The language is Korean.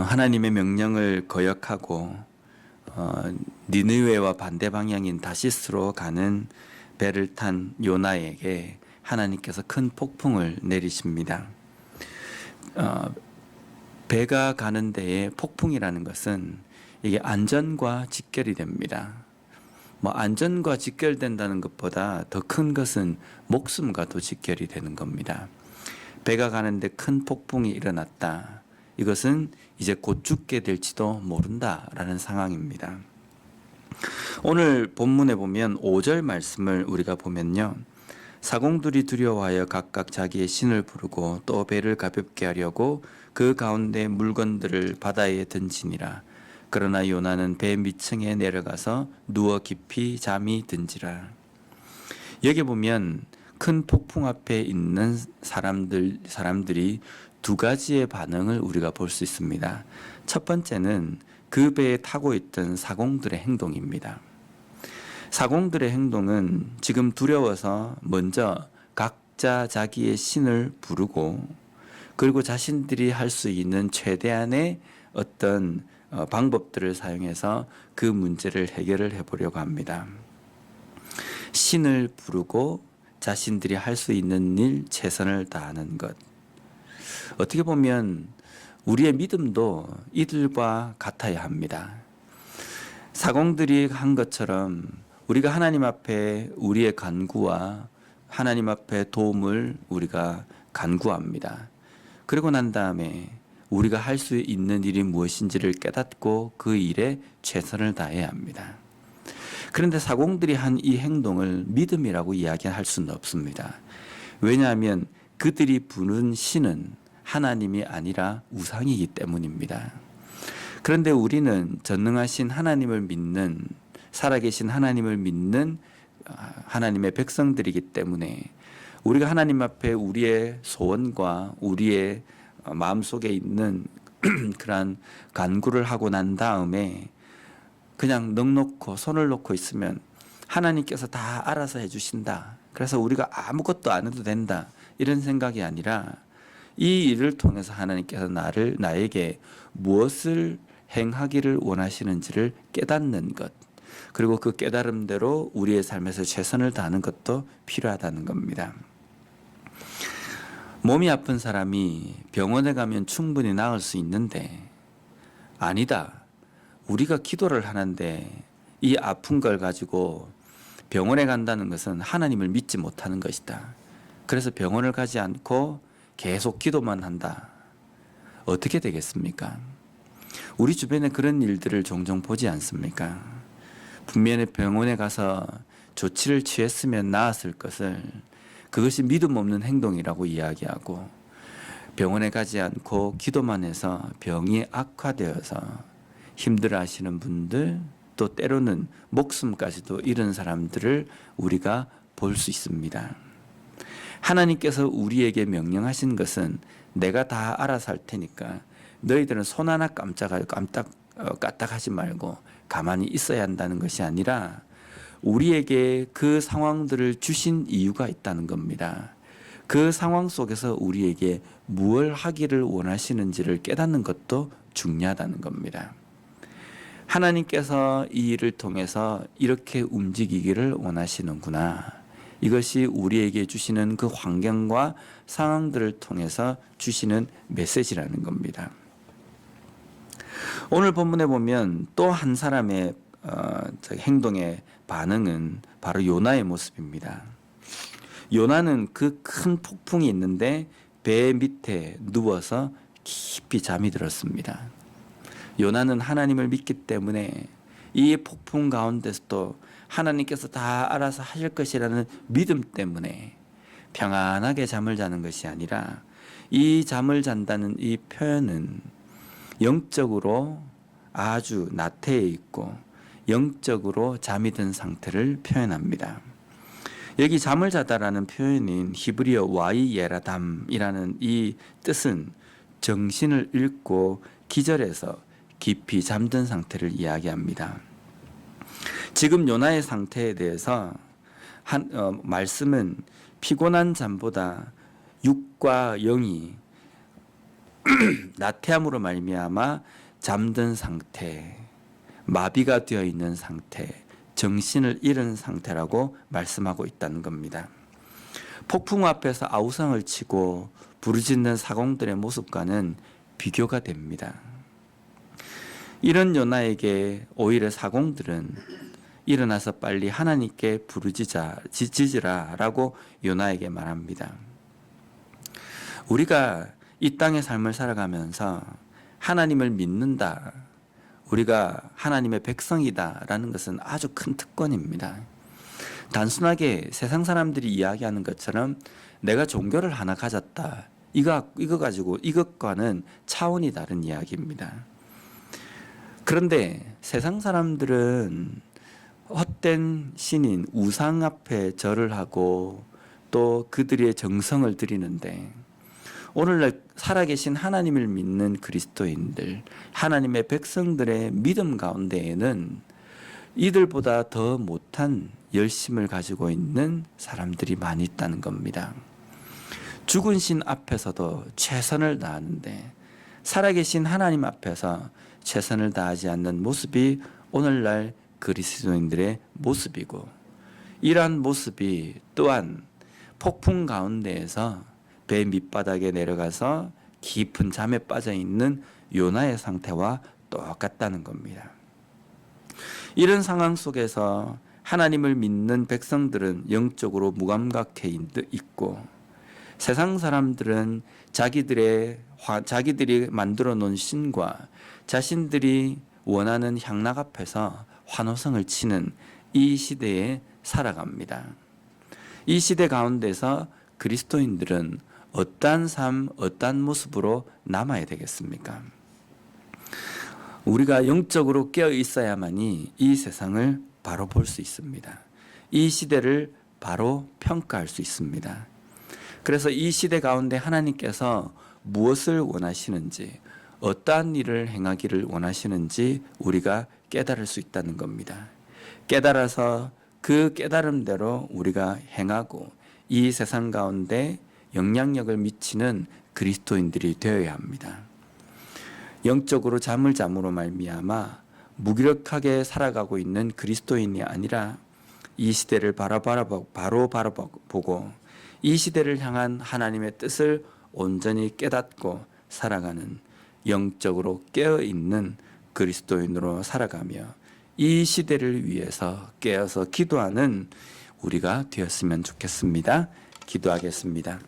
하나님의 명령을 거역하고 니느웨와 반대 방향인 다시스로 가는 배를 탄 요나에게 하나님께서 큰 폭풍을 내리십니다. 배가 가는 데에 폭풍이라는 것은 이게 안전과 직결이 됩니다. 안전과 직결된다는 것보다 더 큰 것은 목숨과도 직결이 되는 겁니다. 배가 가는데 큰 폭풍이 일어났다. 이것은 이제 곧 죽게 될지도 모른다라는 상황입니다. 오늘 본문에 보면 5절 말씀을 우리가 보면요. 사공들이 두려워하여 각각 자기의 신을 부르고 또 배를 가볍게 하려고 그 가운데 물건들을 바다에 던지니라. 그러나 요나는 배 밑층에 내려가서 누워 깊이 잠이 든지라. 여기 보면 큰 폭풍 앞에 있는 사람들이 두 가지의 반응을 우리가 볼 수 있습니다. 첫 번째는 그 배에 타고 있던 사공들의 행동입니다. 사공들의 행동은 지금 두려워서 먼저 각자 자기의 신을 부르고 그리고 자신들이 할 수 있는 최대한의 어떤 방법들을 사용해서 그 문제를 해결을 해보려고 합니다. 신을 부르고 자신들이 할 수 있는 일 최선을 다하는 것. 어떻게 보면 우리의 믿음도 이들과 같아야 합니다. 사공들이 한 것처럼 우리가 하나님 앞에 우리의 간구와 하나님 앞에 도움을 우리가 간구합니다. 그리고 난 다음에 우리가 할 수 있는 일이 무엇인지를 깨닫고 그 일에 최선을 다해야 합니다. 그런데 사공들이 한 이 행동을 믿음이라고 이야기할 수는 없습니다. 왜냐하면 그들이 부른 신은 하나님이 아니라 우상이기 때문입니다. 그런데 우리는 전능하신 하나님을 믿는, 살아계신 하나님을 믿는 하나님의 백성들이기 때문에 우리가 하나님 앞에 우리의 소원과 우리의 마음속에 있는 그러한 간구를 하고 난 다음에 그냥 넋놓고 손을 놓고 있으면 하나님께서 다 알아서 해주신다. 그래서 우리가 아무것도 안 해도 된다. 이런 생각이 아니라 이 일을 통해서 하나님께서 나에게 무엇을 행하기를 원하시는지를 깨닫는 것, 그리고 그 깨달음대로 우리의 삶에서 최선을 다하는 것도 필요하다는 겁니다. 몸이 아픈 사람이 병원에 가면 충분히 나을 수 있는데 아니다. 우리가 기도를 하는데 이 아픈 걸 가지고 병원에 간다는 것은 하나님을 믿지 못하는 것이다. 그래서 병원을 가지 않고 계속 기도만 한다. 어떻게 되겠습니까? 우리 주변에 그런 일들을 종종 보지 않습니까? 분명히 병원에 가서 조치를 취했으면 나았을 것을 그것이 믿음 없는 행동이라고 이야기하고 병원에 가지 않고 기도만 해서 병이 악화되어서 힘들어 하시는 분들, 또 때로는 목숨까지도 잃은 사람들을 우리가 볼 수 있습니다. 하나님께서 우리에게 명령하신 것은 내가 다 알아서 할 테니까 너희들은 손 하나 까딱하지 말고 가만히 있어야 한다는 것이 아니라 우리에게 그 상황들을 주신 이유가 있다는 겁니다. 그 상황 속에서 우리에게 무엇을 하기를 원하시는지를 깨닫는 것도 중요하다는 겁니다. 하나님께서 이 일을 통해서 이렇게 움직이기를 원하시는구나. 이것이 우리에게 주시는 그 환경과 상황들을 통해서 주시는 메시지라는 겁니다. 오늘 본문에 보면 또 한 사람의 행동의 반응은 바로 요나의 모습입니다. 요나는 그 큰 폭풍이 있는데 배 밑에 누워서 깊이 잠이 들었습니다. 요나는 하나님을 믿기 때문에 이 폭풍 가운데서도 하나님께서 다 알아서 하실 것이라는 믿음 때문에 평안하게 잠을 자는 것이 아니라 이 잠을 잔다는 이 표현은 영적으로 아주 나태해 있고 영적으로 잠이 든 상태를 표현합니다. 여기 잠을 자다라는 표현인 히브리어 와이 예라담이라는 이 뜻은 정신을 잃고 기절해서 깊이 잠든 상태를 이야기합니다. 지금 요나의 상태에 대해서 말씀은 피곤한 잠보다 육과 영이 나태함으로 말미암아 잠든 상태, 마비가 되어 있는 상태, 정신을 잃은 상태라고 말씀하고 있다는 겁니다. 폭풍 앞에서 아우성을 치고 부르짖는 사공들의 모습과는 비교가 됩니다. 이런 요나에게 오히려 사공들은 일어나서 빨리 하나님께 부르짖으라라고 요나에게 말합니다. 우리가 이 땅의 삶을 살아가면서 하나님을 믿는다, 우리가 하나님의 백성이다라는 것은 아주 큰 특권입니다. 단순하게 세상 사람들이 이야기하는 것처럼 내가 종교를 하나 가졌다, 이거 가지고 이것과는 차원이 다른 이야기입니다. 그런데 세상 사람들은 헛된 신인 우상 앞에 절을 하고 또 그들의 정성을 드리는데, 오늘날 살아계신 하나님을 믿는 그리스도인들, 하나님의 백성들의 믿음 가운데에는 이들보다 더 못한 열심을 가지고 있는 사람들이 많이 있다는 겁니다. 죽은 신 앞에서도 최선을 다하는데 살아계신 하나님 앞에서 최선을 다하지 않는 모습이 오늘날 그리스도인들의 모습이고, 이러한 모습이 또한 폭풍 가운데에서 배 밑바닥에 내려가서 깊은 잠에 빠져 있는 요나의 상태와 똑같다는 겁니다. 이런 상황 속에서 하나님을 믿는 백성들은 영적으로 무감각해 있고, 세상 사람들은 자기들이 만들어 놓은 신과 자신들이 원하는 향락 앞에서 환호성을 치는 이 시대에 살아갑니다. 이 시대 가운데서 그리스도인들은 어떠한 삶, 어떠한 모습으로 남아야 되겠습니까? 우리가 영적으로 깨어 있어야만이 이 세상을 바로 볼 수 있습니다. 이 시대를 바로 평가할 수 있습니다. 그래서 이 시대 가운데 하나님께서 무엇을 원하시는지, 어떠한 일을 행하기를 원하시는지 우리가 깨달을 수 있다는 겁니다. 깨달아서 그 깨달음대로 우리가 행하고 이 세상 가운데 영향력을 미치는 그리스도인들이 되어야 합니다. 영적으로 잠을 잠으로 말미암아 무기력하게 살아가고 있는 그리스도인이 아니라 이 시대를 바로 바라보고 이 시대를 향한 하나님의 뜻을 온전히 깨닫고 살아가는 영적으로 깨어있는 그리스도인으로 살아가며 이 시대를 위해서 깨어서 기도하는 우리가 되었으면 좋겠습니다. 기도하겠습니다.